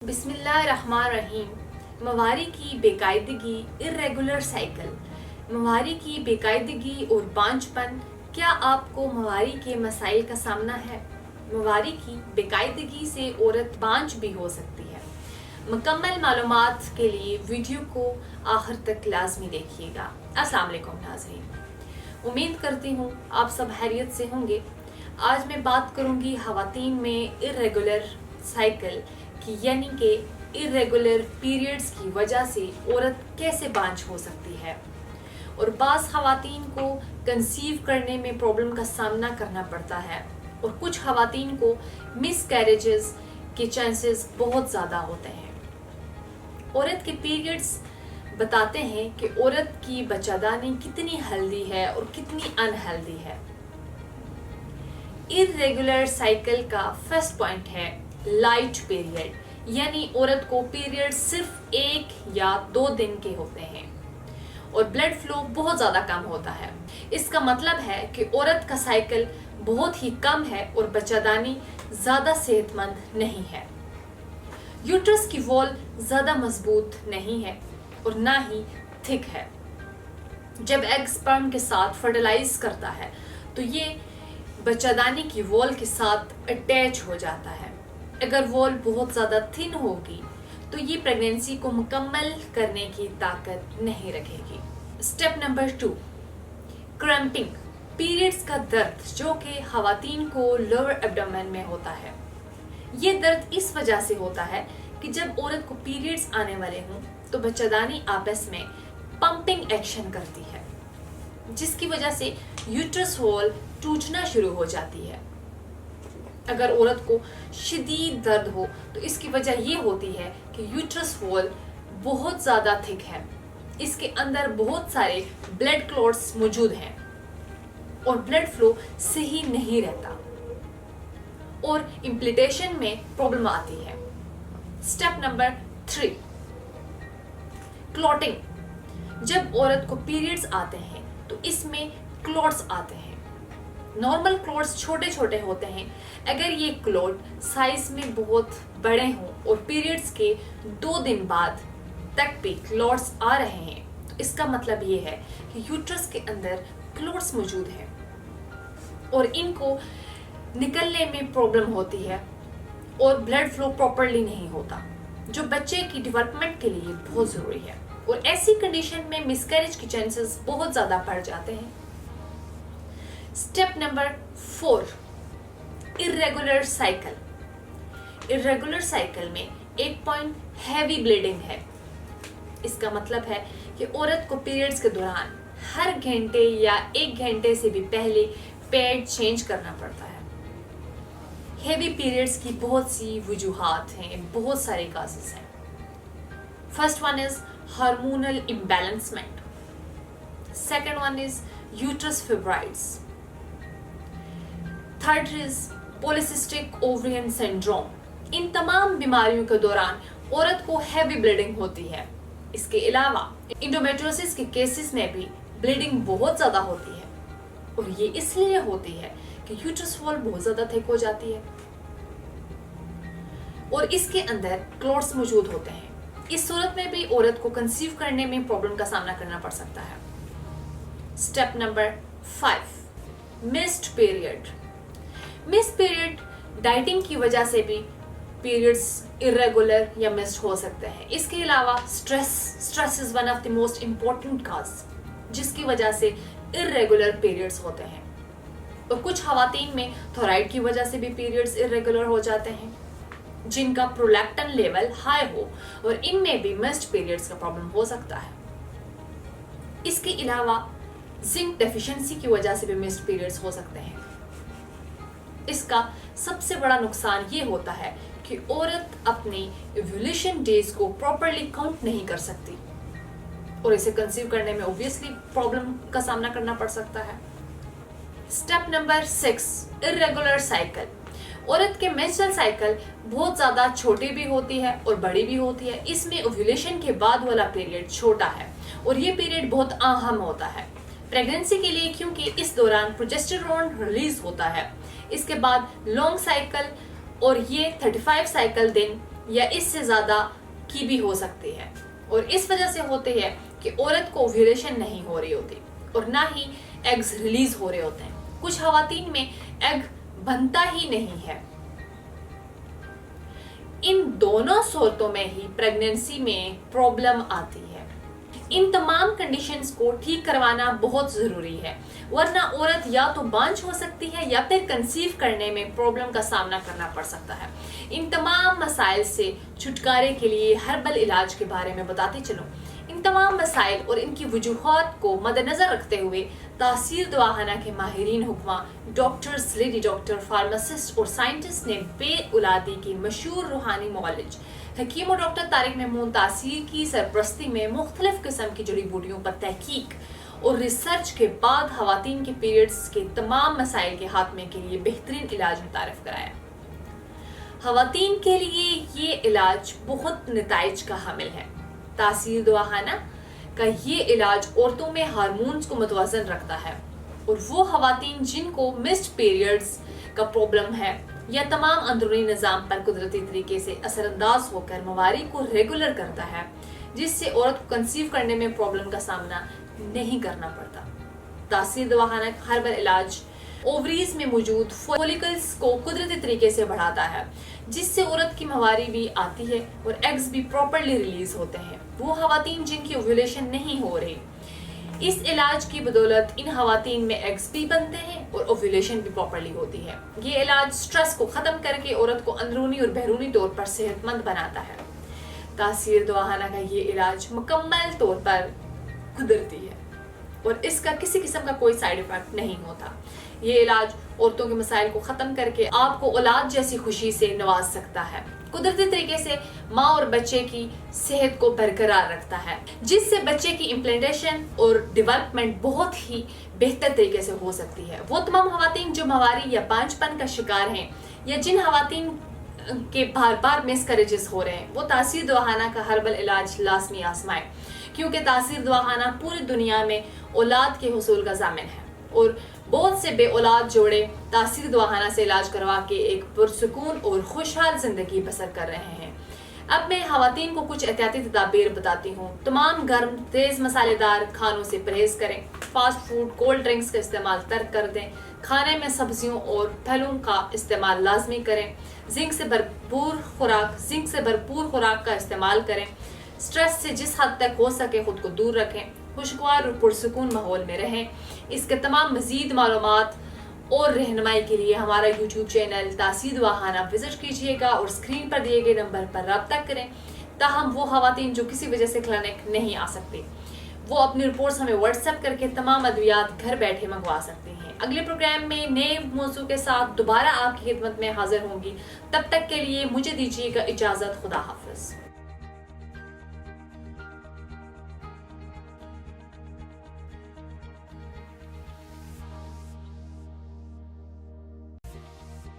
بسم اللہ الرحمن الرحیم۔ مواری کی بےقاعدگی، irregular سائیکل۔ مواری کی بےقاعدگی اور بانجھ پن، کیا آپ کو مواری کے مسائل کا سامنا ہے؟ مواری کی بےقاعدگی سے عورت بانجھ بھی ہو سکتی ہے۔ مکمل معلومات کے لیے ویڈیو کو آخر تک لازمی دیکھیے گا۔ السلام علیکم ناظرین، امید کرتی ہوں آپ سب خیریت سے ہوں گے۔ آج میں بات کروں گی خواتین میں irregular سائیکل کی، یعنی کہ irregular پیریڈز کی وجہ سے عورت کیسے بانجھ ہو سکتی ہے، اور بعض خواتین کو کنسیو کرنے میں پرابلم کا سامنا کرنا پڑتا ہے، اور کچھ خواتین کو مس کیریجز کے چانسز بہت زیادہ ہوتے ہیں۔ عورت کے پیریڈز بتاتے ہیں کہ عورت کی بچہ دانی کتنی ہیلدی ہے اور کتنی ان ہیلدی ہے۔ irregular سائیکل کا فرسٹ پوائنٹ ہے لائٹ پیریڈ، یعنی عورت کو پیریڈ صرف 1 یا 2 دن کے ہوتے ہیں اور بلڈ فلو بہت زیادہ کم ہوتا ہے۔ اس کا مطلب ہے کہ عورت کا سائیکل بہت ہی کم ہے اور بچہ دانی زیادہ صحت مند نہیں ہے۔ یوٹرس کی وال زیادہ مضبوط نہیں ہے اور نہ ہی تھک ہے۔ جب ایگ سپرم کے ساتھ فرٹیلائز کرتا ہے تو یہ بچہ دانی کی وال کے ساتھ اٹیچ ہو جاتا ہے۔ اگر وال بہت زیادہ تھن ہوگی تو یہ پریگنینسی کو مکمل کرنے کی طاقت نہیں رکھے گی۔ سٹیپ نمبر 2، کرمپنگ، پیریڈز کا درد جو کہ خواتین کو لوور ایبڈومن میں ہوتا ہے۔ یہ درد اس وجہ سے ہوتا ہے کہ جب عورت کو پیریڈز آنے والے ہوں تو بچہ دانی آپس میں پمپنگ ایکشن کرتی ہے، جس کی وجہ سے یوٹرس وال ٹوٹنا شروع ہو جاتی ہے۔ اگر عورت کو شدید درد ہو تو اس کی وجہ یہ ہوتی ہے کہ یوٹرس وال بہت زیادہ تھک ہے، اس کے اندر بہت سارے بلڈ کلوٹس موجود ہیں اور بلڈ فلو صحیح نہیں رہتا اور امپلیٹیشن میں پرابلم آتی ہے۔ سٹیپ نمبر 3، کلوٹنگ، جب عورت کو پیریڈز آتے ہیں تو اس میں کلوٹس آتے ہیں۔ نارمل کلوٹس چھوٹے چھوٹے ہوتے ہیں، اگر یہ کلوٹ سائز میں بہت بڑے ہوں اور پیریڈز کے 2 دن بعد تک بھی کلوٹس آ رہے ہیں تو اس کا مطلب یہ ہے کہ یوٹرس کے اندر کلوٹس موجود ہیں اور ان کو نکلنے میں پرابلم ہوتی ہے اور بلڈ فلو پراپرلی نہیں ہوتا، جو بچے کی ڈیولپمنٹ کے لیے بہت ضروری ہے، اور ایسی کنڈیشن میں مس کیریج کے چانسز بہت زیادہ بڑھ جاتے ہیں۔ Step number 4، irregular cycle. irregular cycle میں ایک پوائنٹ ہیوی بلیڈنگ ہے۔ اس کا مطلب ہے کہ عورت کو پیریڈز کے دوران ہر گھنٹے یا 1 گھنٹے سے بھی پہلے پیڈ چینج کرنا پڑتا ہے۔ ہیوی پیریڈز کی بہت سی وجوہات ہیں، بہت سارے کازز ہیں۔ First one is hormonal imbalance, second one is uterus fibroids, third is polycystic ovarian syndrome. ان تمام بیماریوں کے دوران عورت کو ہیوی بلیڈنگ ہوتی ہے۔ اس کے علاوہ انڈومیٹریوسس کے کیسز میں بھی بلیڈنگ بہت زیادہ ہوتی ہے، اور یہ اس لیے ہوتی ہے کہ یوٹرس وال بہت زیادہ تھک ہو جاتی ہے اور اس کے اندر کلوٹس موجود ہوتے ہیں۔ اس صورت میں بھی عورت کو کنسیو کرنے میں پرابلم کا سامنا کرنا پڑ سکتا ہے۔ Step number 5، missed period. Miss period dieting کی وجہ سے بھی پیریڈز irregular یا مسڈ ہو سکتے ہیں۔ اس کے علاوہ stress is one of the most important cause جس کی وجہ سے irregular پیریڈز ہوتے ہیں، اور کچھ خواتین میں تھائرائیڈ کی وجہ سے بھی پیریڈز irregular ہو جاتے ہیں جن کا پرولیکٹن لیول ہائی ہو، اور ان میں بھی مسڈ پیریڈز کا پرابلم ہو سکتا ہے۔ اس کے علاوہ زنک ڈیفیشنسی کی وجہ سے بھی مسڈ پیریڈز ہو سکتے ہیں۔ اس کا سب سے بڑا نقصان یہ ہوتا ہے کہ عورت اپنی ایولیوشن ڈیز کو پراپرلی کاؤنٹ نہیں کر سکتی اور اسے کنسیو کرنے میں اوبویسلی پرابلم کا سامنا کرنا پڑ سکتا ہے۔ Step number 6، irregular cycle. عورت کے مینسٹرل سائیکل بہت زیادہ چھوٹی بھی ہوتی ہے اور بڑی بھی ہوتی ہے۔ اس میں اوویولیشن کے بعد والا پیریڈ چھوٹا ہے اور یہ پیریڈ بہت اہم ہوتا ہے پریگنینسی کے لیے، کیونکہ اس دوران پروجسٹیرون ریلیز ہوتا ہے۔ اس کے بعد لانگ سائیکل، اور یہ 35 سائیکل دن یا اس سے زیادہ کی بھی ہو سکتی ہے، اور اس وجہ سے ہوتی ہے کہ عورت کو اوویولیشن نہیں ہو رہی ہوتی اور نہ ہی ایگز ریلیز ہو رہے ہوتے ہیں۔ کچھ خواتین میں ایگ بنتا ہی نہیں ہے۔ ان دونوں صورتوں میں ہی پریگننسی میں پرابلم آتی ہے۔ ان تمام کنڈیشنز کو ٹھیک کروانا بہت ضروری ہے، ورنہ عورت یا تو بانجھ ہو سکتی ہے یا پھر کنسیو کرنے میں پرابلم کا سامنا کرنا پڑ سکتا ہے۔ ان تمام مسائل سے چھٹکارے کے لیے ہربل علاج کے بارے میں بتاتے چلوں۔ ان تمام مسائل اور ان کی وجوہات کو مد نظر رکھتے ہوئے تاثیر دواخانہ کے ماہرین حکمہ ڈاکٹرز، لیڈی ڈاکٹر، فارماسسٹ اور سائنٹسٹ نے بے اولادی کی مشہور روحانی معالج حکیم و ڈاکٹر طارق ممنون تاثیر کی سرپرستی میں مختلف قسم کی جڑی بوٹیوں پر تحقیق اور ریسرچ کے بعد خواتین کے پیریڈز کے تمام مسائل کے خاتمے کے لیے بہترین علاج متعارف کرایا۔ خواتین کے لیے یہ علاج بہت نتائج کا حامل ہے۔ تاثیر دواخانہ کا یہ علاج عورتوں میں ہارمونز کو متوازن رکھتا ہے، اور وہ خواتین جن کو مسڈ پیریڈز کا پرابلم ہے یا تمام اندرونی نظام پر قدرتی طریقے سے اثر انداز ہو کر مواری کو ریگولر کرتا ہے، جس سے عورت کو کنسیو کرنے میں پرابلم کا سامنا نہیں کرنا پڑتا۔ تاثیر دواخانہ کا ہربل علاج اووریز میں موجود فولیکلز کو قدرتی طریقے سے بڑھاتا ہے، جس سے عورت کی مواری بھی آتی ہے اور ایگز بھی پراپرلی ریلیز ہوتے ہیں۔ وہ خواتین جن کی اوویولیشن نہیں ہو رہی، اس علاج کی بدولت ان خواتین میں ایگز بھی بنتے ہیں اور اوویولیشن بھی پراپرلی ہوتی ہے۔ یہ علاج سٹریس کو ختم کر کے عورت کو اندرونی اور بیرونی طور پر صحت مند بناتا ہے۔ تاثیر دواخانہ کا یہ علاج مکمل طور پر قدرتی ہے اور اس کا کسی قسم کا کوئی سائیڈ ایفیکٹ نہیں ہوتا۔ یہ علاج عورتوں کے مسائل کو ختم کر کے آپ کو اولاد جیسی خوشی سے نواز سکتا ہے، قدرتی طریقے سے ماں اور بچے کی صحت کو برقرار رکھتا ہے، جس سے بچے کی امپلانٹیشن اور ڈیولپمنٹ بہت ہی بہتر طریقے سے ہو سکتی ہے۔ وہ تمام خواتین جو مواری یا بانجھ پن کا شکار ہیں یا جن خواتین کے بار بار مس کریجز ہو رہے ہیں، وہ تاثیر دواخانہ کا ہربل علاج لازمی آزمائیں، کیونکہ تاثیر دواخانہ پوری دنیا میں اولاد کے حصول کا ضامن ہے، اور بہت سے بے اولاد جوڑے تاثیر دواخانہ سے علاج کروا کے ایک پرسکون اور خوشحال زندگی بسر کر رہے ہیں۔ اب میں خواتین کو کچھ احتیاطی تدابیر بتاتی ہوں۔ تمام گرم تیز مسالے دار کھانوں سے پرہیز کریں، فاسٹ فوڈ، کولڈ ڈرنکس کا استعمال ترک کر دیں، کھانے میں سبزیوں اور پھلوں کا استعمال لازمی کریں، زنک سے بھرپور خوراک کا استعمال کریں، سٹریس سے جس حد تک ہو سکے خود کو دور رکھیں، خوشگوار اور پرسکون ماحول میں رہیں۔ اس کے تمام مزید معلومات اور رہنمائی کے لیے ہمارا یوٹیوب چینل تاثیر دواخانہ وزٹ کیجیے گا اور اسکرین پر دیے گئے نمبر پر رابطہ کریں۔ تاہم وہ خواتین جو کسی وجہ سے کلینک نہیں آ سکتی، وہ اپنی رپورٹس ہمیں واٹس ایپ کر کے تمام ادویات گھر بیٹھے منگوا سکتی ہیں۔ اگلے پروگرام میں نئے موضوع کے ساتھ دوبارہ آپ کی خدمت میں حاضر ہوں گی۔ تب تک کے لیے مجھے دیجیے گا اجازت۔ خدا حافظ۔